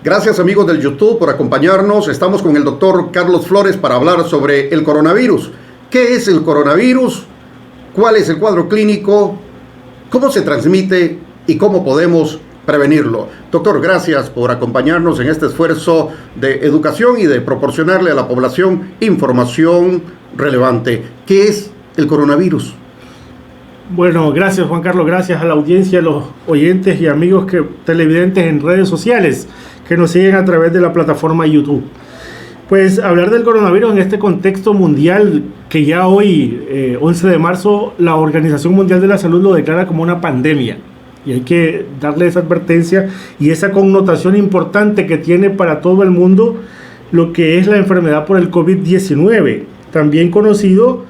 Gracias amigos del YouTube por acompañarnos. Estamos con el doctor Carlos Flores para hablar sobre el coronavirus. ¿Qué es el coronavirus? ¿Cuál es el cuadro clínico? ¿Cómo se transmite? ¿Y cómo podemos prevenirlo? Doctor, gracias por acompañarnos en este esfuerzo de educación y de proporcionarle a la población información relevante. ¿Qué es el coronavirus? Bueno, gracias Juan Carlos, gracias a la audiencia, a los oyentes y amigos televidentes en redes sociales que nos siguen a través de la plataforma YouTube. Pues hablar del coronavirus en este contexto mundial que ya hoy, 11 de marzo, la Organización Mundial de la Salud lo declara como una pandemia. Y hay que darle esa advertencia y esa connotación importante que tiene para todo el mundo lo que es la enfermedad por el COVID-19, también conocido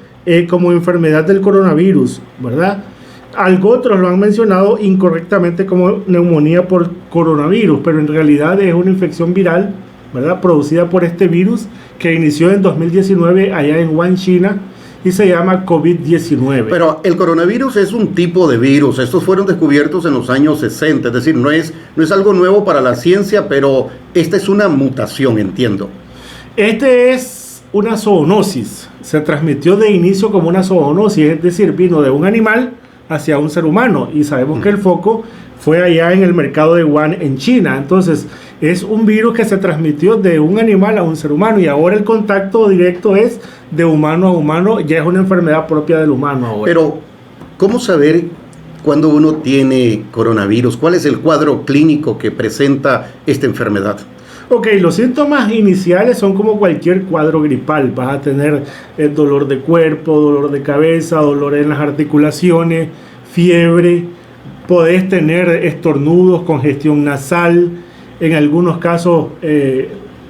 como enfermedad del coronavirus, ¿verdad? Algo otros lo han mencionado incorrectamente como neumonía por coronavirus, pero en realidad es una infección viral, ¿verdad? Producida por este virus que inició en 2019 allá en Wuhan, China, y se llama COVID-19. Pero el coronavirus es un tipo de virus. Estos fueron descubiertos en los años 60, es decir, no es algo nuevo para la ciencia, pero esta es una mutación, entiendo. Este es una zoonosis. Se transmitió de inicio como una zoonosis, es decir, vino de un animal hacia un ser humano, y sabemos que el foco fue allá en el mercado de Wuhan en China. Entonces es un virus que se transmitió de un animal a un ser humano, y ahora el contacto directo es de humano a humano, ya es una enfermedad propia del humano ahora. Pero ¿cómo saber cuando uno tiene coronavirus? ¿Cuál es el cuadro clínico que presenta esta enfermedad? Ok, los síntomas iniciales son como cualquier cuadro gripal. Vas a tener dolor de cuerpo, dolor de cabeza, dolor en las articulaciones, fiebre. Podés tener estornudos, congestión nasal. En algunos casos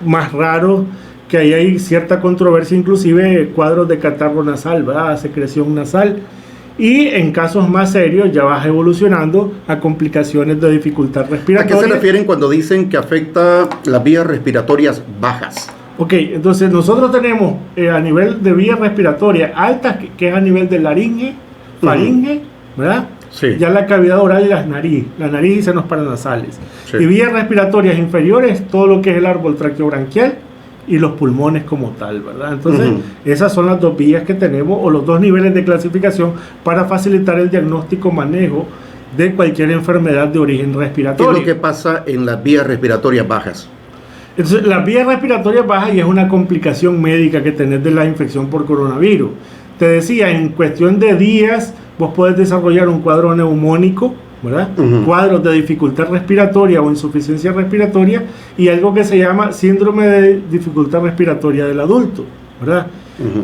más raros, que ahí hay cierta controversia, inclusive cuadros de catarro nasal, ¿verdad? Secreción nasal. Y en casos más serios ya vas evolucionando a complicaciones de dificultad respiratoria. ¿A qué se refieren cuando dicen que afecta las vías respiratorias bajas? Ok, entonces nosotros tenemos a nivel de vías respiratorias altas, que es a nivel de laringe, faringe, ¿verdad? Sí. Ya la cavidad oral y la nariz y senos paranasales. Sí. Y vías respiratorias inferiores, todo lo que es el árbol traqueobranquial y los pulmones como tal, ¿verdad? Entonces, esas son las dos vías que tenemos, o los dos niveles de clasificación para facilitar el diagnóstico, manejo de cualquier enfermedad de origen respiratorio. ¿Qué es lo que pasa en las vías respiratorias bajas? Entonces, las vías respiratorias bajas y es una complicación médica que tenés de la infección por coronavirus. Te decía, en cuestión de días, vos podés desarrollar un cuadro neumónico, ¿verdad? Cuadros de dificultad respiratoria o insuficiencia respiratoria, y algo que se llama síndrome de dificultad respiratoria del adulto, ¿verdad?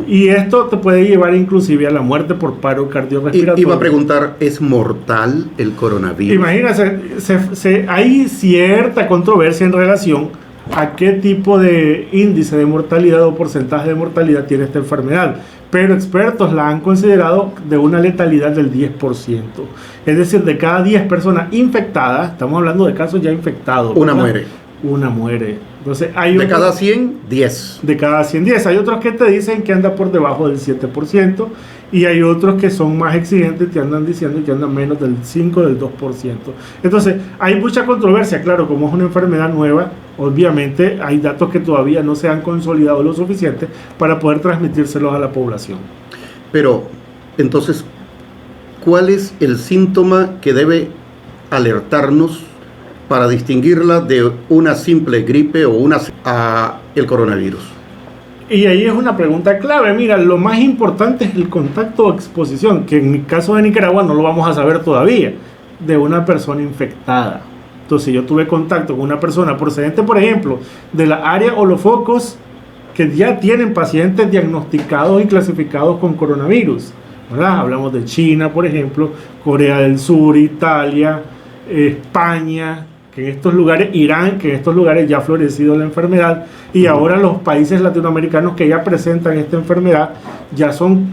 Y esto te puede llevar inclusive a la muerte por paro cardiorrespiratorio. Iba a preguntar, ¿es mortal el coronavirus? Imagínate, hay cierta controversia en relación a qué tipo de índice de mortalidad o porcentaje de mortalidad tiene esta enfermedad, pero expertos la han considerado de una letalidad del 10%. Es decir, de cada 10 personas infectadas, estamos hablando de casos ya infectados, Una muere. Una muere. Entonces, de cada 100, 10. De cada 100, 10. Hay otros que te dicen que anda por debajo del 7%, y hay otros que son más exigentes, te andan diciendo que andan menos del 5, del 2%. Entonces, hay mucha controversia, claro, como es una enfermedad nueva, obviamente hay datos que todavía no se han consolidado lo suficiente para poder transmitírselos a la población. Pero, entonces, ¿cuál es el síntoma que debe alertarnos para distinguirla de una simple gripe o el coronavirus? Y ahí es una pregunta clave. Mira, lo más importante es el contacto o exposición, que en mi caso de Nicaragua no lo vamos a saber todavía, de una persona infectada. Entonces, yo tuve contacto con una persona procedente, por ejemplo, de la área o los focos que ya tienen pacientes diagnosticados y clasificados con coronavirus, ¿verdad? Hablamos de China, por ejemplo, Corea del Sur, Italia, España, que en estos lugares, Irán, que en estos lugares ya ha florecido la enfermedad, y ahora los países latinoamericanos que ya presentan esta enfermedad ya son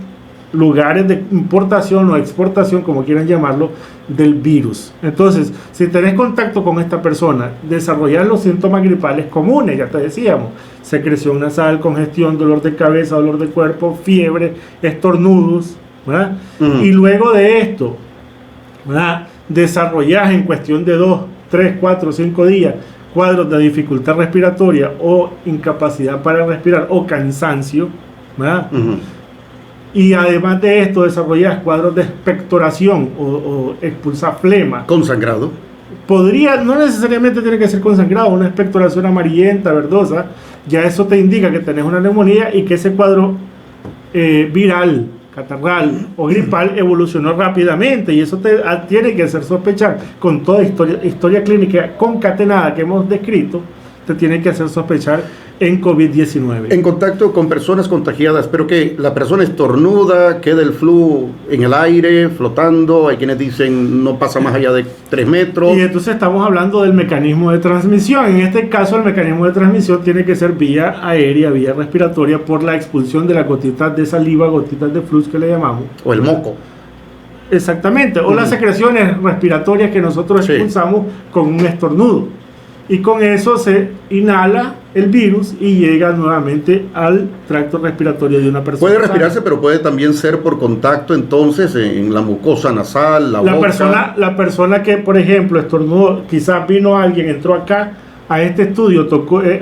lugares de importación o exportación, como quieran llamarlo, del virus. Entonces, si tenés contacto con esta persona, desarrollar los síntomas gripales comunes, ya te decíamos, secreción nasal, congestión, dolor de cabeza, dolor de cuerpo, fiebre, estornudos, ¿verdad? Y luego de esto, ¿verdad?, desarrollás en cuestión de 2, 3, 4, 5 días cuadros de dificultad respiratoria o incapacidad para respirar o cansancio, ¿verdad? Y además de esto desarrollas cuadros de expectoración o expulsar flema. ¿Con sangrado? Podría, no necesariamente tiene que ser con sangrado, una expectoración amarillenta, verdosa, ya eso te indica que tenés una neumonía y que ese cuadro viral, catarral o gripal evolucionó rápidamente, y eso tiene que hacer sospechar, con toda historia clínica concatenada que hemos descrito, te tiene que hacer sospechar en COVID-19. En contacto con personas contagiadas, pero que la persona estornuda, queda el flu en el aire, flotando, hay quienes dicen no pasa más allá de 3 metros. Y entonces estamos hablando del mecanismo de transmisión. En este caso el mecanismo de transmisión tiene que ser vía aérea, vía respiratoria, por la expulsión de las gotitas de saliva, gotitas de flux que le llamamos. O el moco. Exactamente, o las secreciones respiratorias que nosotros expulsamos con un estornudo. Y con eso se inhala el virus y llega nuevamente al tracto respiratorio de una persona. Puede respirarse, pero puede también ser por contacto, entonces, en la mucosa nasal, la boca. La persona que, por ejemplo, estornudó, quizás vino alguien, entró acá a este estudio,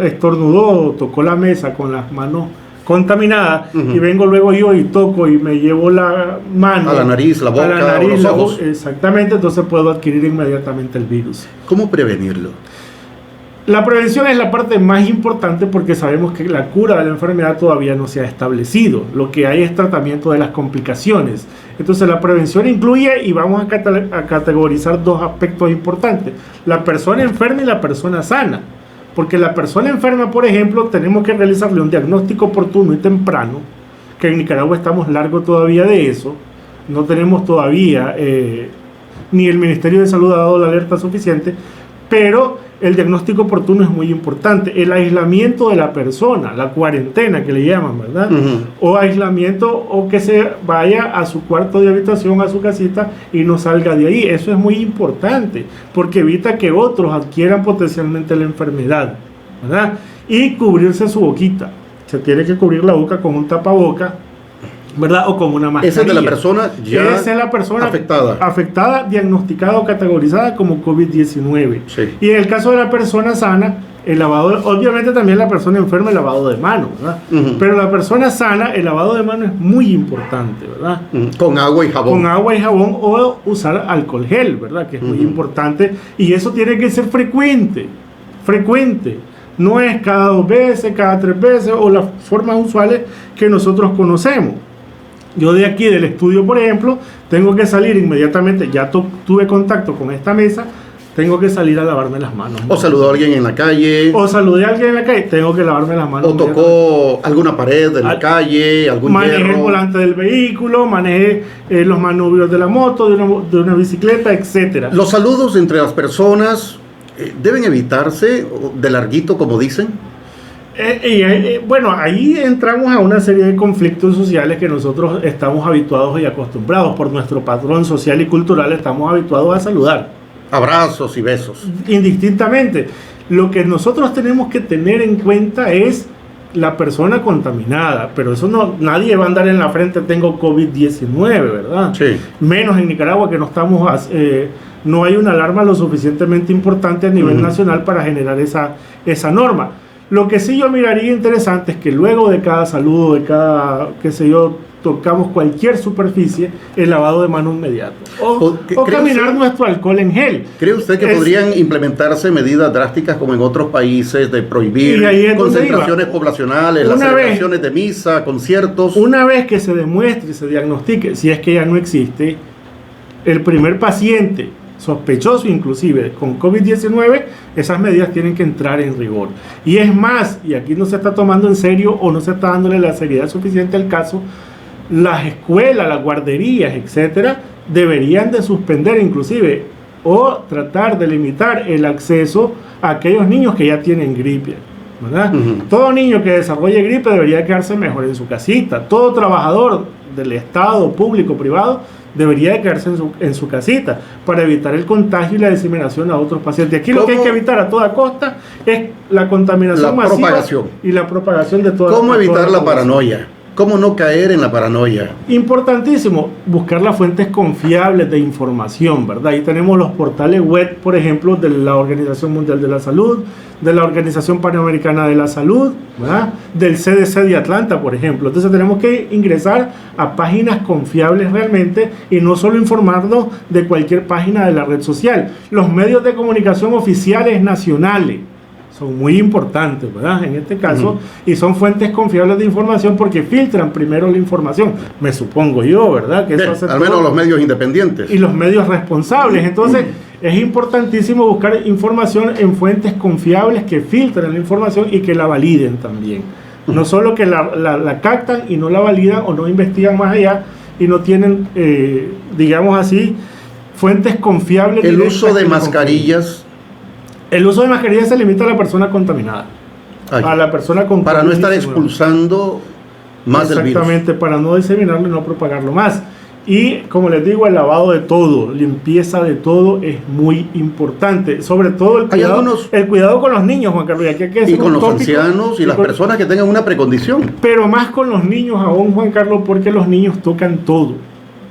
estornudó, tocó la mesa con las manos contaminadas, y vengo luego yo y toco y me llevo la mano a la nariz, la boca, a la nariz, o los ojos. Exactamente, entonces puedo adquirir inmediatamente el virus. ¿Cómo prevenirlo? La prevención es la parte más importante, porque sabemos que la cura de la enfermedad todavía no se ha establecido. Lo que hay es tratamiento de las complicaciones. Entonces la prevención incluye, y vamos a categorizar 2 aspectos importantes: la persona enferma y la persona sana. Porque la persona enferma, por ejemplo, tenemos que realizarle un diagnóstico oportuno y temprano, que en Nicaragua estamos largo todavía de eso. No tenemos todavía, ni el Ministerio de Salud ha dado la alerta suficiente, pero el diagnóstico oportuno es muy importante. El aislamiento de la persona, la cuarentena que le llaman, ¿verdad? O aislamiento, o que se vaya a su cuarto de habitación, a su casita, y no salga de ahí. Eso es muy importante, porque evita que otros adquieran potencialmente la enfermedad, ¿verdad? Y cubrirse su boquita. Se tiene que cubrir la boca con un tapaboca, ¿verdad? O con una mascarilla. Esa es de la persona ya Esa es la persona afectada, diagnosticada o categorizada como COVID-19. Sí. Y en el caso de la persona sana, el lavado, obviamente también la persona enferma, el lavado de manos, ¿verdad? Pero la persona sana, el lavado de manos es muy importante, ¿verdad? Con agua y jabón. Con agua y jabón, o usar alcohol gel, ¿verdad? Que es muy importante, y eso tiene que ser frecuente. No es cada 2 veces, cada 3 veces, o las formas usuales que nosotros conocemos. Yo de aquí del estudio, por ejemplo, tengo que salir inmediatamente, ya tuve contacto con esta mesa, tengo que salir a lavarme las manos. O saludó a alguien en la calle. O saludé a alguien en la calle, tengo que lavarme las manos. O tocó alguna pared de la calle, algún hierro. Manejé el volante del vehículo, manejé los manubrios de la moto, de una bicicleta, etcétera. Los saludos entre las personas deben evitarse de larguito, como dicen. Bueno, ahí entramos a una serie de conflictos sociales que nosotros estamos habituados y acostumbrados por nuestro patrón social y cultural. Estamos habituados a saludar. Abrazos y besos. Indistintamente. Lo que nosotros tenemos que tener en cuenta es la persona contaminada, pero eso no, nadie va a andar en la frente, tengo COVID-19, ¿verdad? Sí. Menos en Nicaragua, que no estamos, no hay una alarma lo suficientemente importante a nivel nacional para generar esa norma. Lo que sí yo miraría interesante es que luego de cada saludo, de cada, qué sé yo, tocamos cualquier superficie, el lavado de mano inmediato. O caminar nuestro alcohol en gel. ¿Cree usted que podrían implementarse medidas drásticas como en otros países de prohibir concentraciones poblacionales, las celebraciones de misa, conciertos? Una vez que se demuestre y se diagnostique, si es que ya no existe, el primer paciente sospechoso inclusive con COVID-19, esas medidas tienen que entrar en rigor. Y es más, y aquí no se está tomando en serio o no se está dándole la seriedad suficiente al caso, las escuelas, las guarderías, etcétera, deberían de suspender inclusive o tratar de limitar el acceso a aquellos niños que ya tienen gripe, ¿verdad? Todo niño que desarrolle gripe debería quedarse mejor en su casita. Todo trabajador del Estado, público, privado, debería de quedarse en su casita para evitar el contagio y la diseminación a otros pacientes. Aquí lo que hay que evitar a toda costa es la contaminación masiva y la propagación de toda. ¿Cómo evitar la paranoia? ¿Cómo no caer en la paranoia? Importantísimo, buscar las fuentes confiables de información, ¿verdad? Ahí tenemos los portales web, por ejemplo, de la Organización Mundial de la Salud, de la Organización Panamericana de la Salud, ¿verdad? Del CDC de Atlanta, por ejemplo. Entonces tenemos que ingresar a páginas confiables realmente y no solo informarnos de cualquier página de la red social. Los medios de comunicación oficiales nacionales son muy importantes, ¿verdad? En este caso, y son fuentes confiables de información porque filtran primero la información, me supongo yo, ¿verdad? Que eso hace al menos los medios independientes. Y los medios responsables. Entonces, es importantísimo buscar información en fuentes confiables que filtren la información y que la validen también. No solo que la captan y no la validan o no investigan más allá y no tienen, digamos así, fuentes confiables. El uso de mascarillas. El uso de mascarillas se limita a la persona contaminada. A la persona con para no estar expulsando más del virus. Exactamente, para no diseminarlo y no propagarlo más. Y como les digo, el lavado de todo, limpieza de todo es muy importante. Sobre todo el cuidado con los niños, Juan Carlos. Y con los ancianos y las personas que tengan una precondición. Pero más con los niños aún, Juan Carlos, porque los niños tocan todo.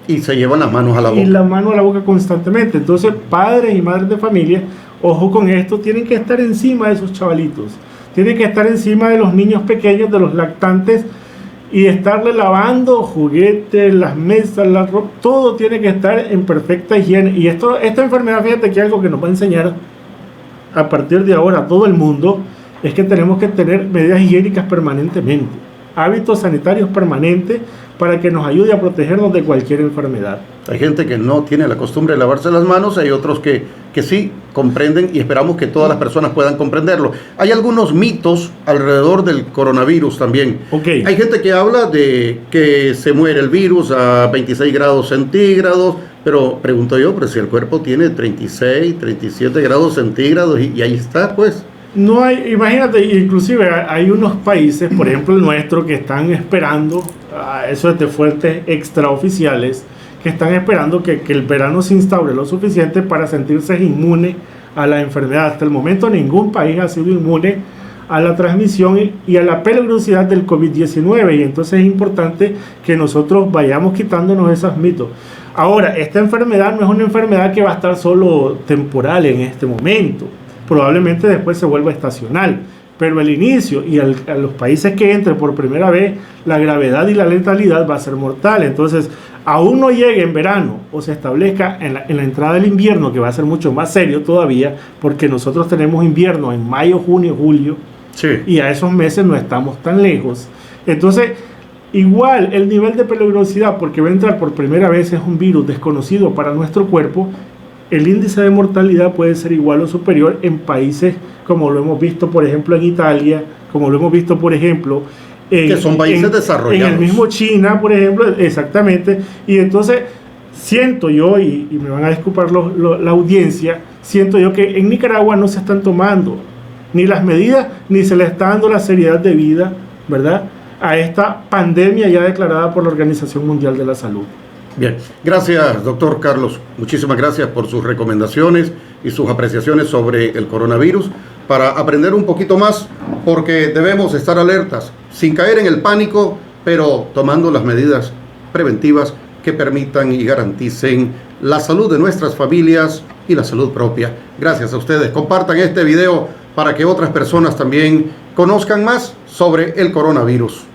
Y se llevan las manos a la boca. Y la mano a la boca constantemente. Entonces, padres y madres de familia, ojo con esto, tienen que estar encima de esos chavalitos. Tienen que estar encima de los niños pequeños, de los lactantes, y estarle lavando juguetes, las mesas, la ropa, todo tiene que estar en perfecta higiene. Y esta enfermedad, fíjate que algo que nos va a enseñar a partir de ahora a todo el mundo es que tenemos que tener medidas higiénicas permanentemente, hábitos sanitarios permanentes para que nos ayude a protegernos de cualquier enfermedad. Hay gente que no tiene la costumbre de lavarse las manos, hay otros que sí comprenden y esperamos que todas las personas puedan comprenderlo. Hay algunos mitos alrededor del coronavirus también. Okay. Hay gente que habla de que se muere el virus a 26 grados centígrados, pero pregunto yo, pero si el cuerpo tiene 36, 37 grados centígrados y ahí está, pues. No hay, imagínate, inclusive hay unos países, por ejemplo el nuestro, que están esperando, eso es de fuentes extraoficiales, que están esperando que el verano se instaure lo suficiente para sentirse inmune a la enfermedad. Hasta el momento ningún país ha sido inmune a la transmisión y a la peligrosidad del COVID-19, y entonces es importante que nosotros vayamos quitándonos esos mitos. Ahora, esta enfermedad no es una enfermedad que va a estar solo temporal en este momento. Probablemente después se vuelva estacional, pero el inicio y a los países que entre por primera vez, la gravedad y la letalidad va a ser mortal. Entonces, aún no llegue en verano o se establezca en la entrada del invierno, que va a ser mucho más serio todavía, porque nosotros tenemos invierno en mayo, junio, julio, sí, y a esos meses no estamos tan lejos. Entonces, igual el nivel de peligrosidad, porque va a entrar por primera vez, es un virus desconocido para nuestro cuerpo. El índice de mortalidad puede ser igual o superior en países como lo hemos visto, por ejemplo, en Italia, como lo hemos visto, por ejemplo, que son países desarrollados. En el mismo China, por ejemplo, exactamente. Y entonces siento yo, y me van a disculpar la audiencia, siento yo que en Nicaragua no se están tomando ni las medidas, ni se le está dando la seriedad debida, ¿verdad?, a esta pandemia ya declarada por la Organización Mundial de la Salud. Bien, gracias doctor Carlos, muchísimas gracias por sus recomendaciones y sus apreciaciones sobre el coronavirus para aprender un poquito más, porque debemos estar alertas, sin caer en el pánico, pero tomando las medidas preventivas que permitan y garanticen la salud de nuestras familias y la salud propia. Gracias a ustedes, compartan este video para que otras personas también conozcan más sobre el coronavirus.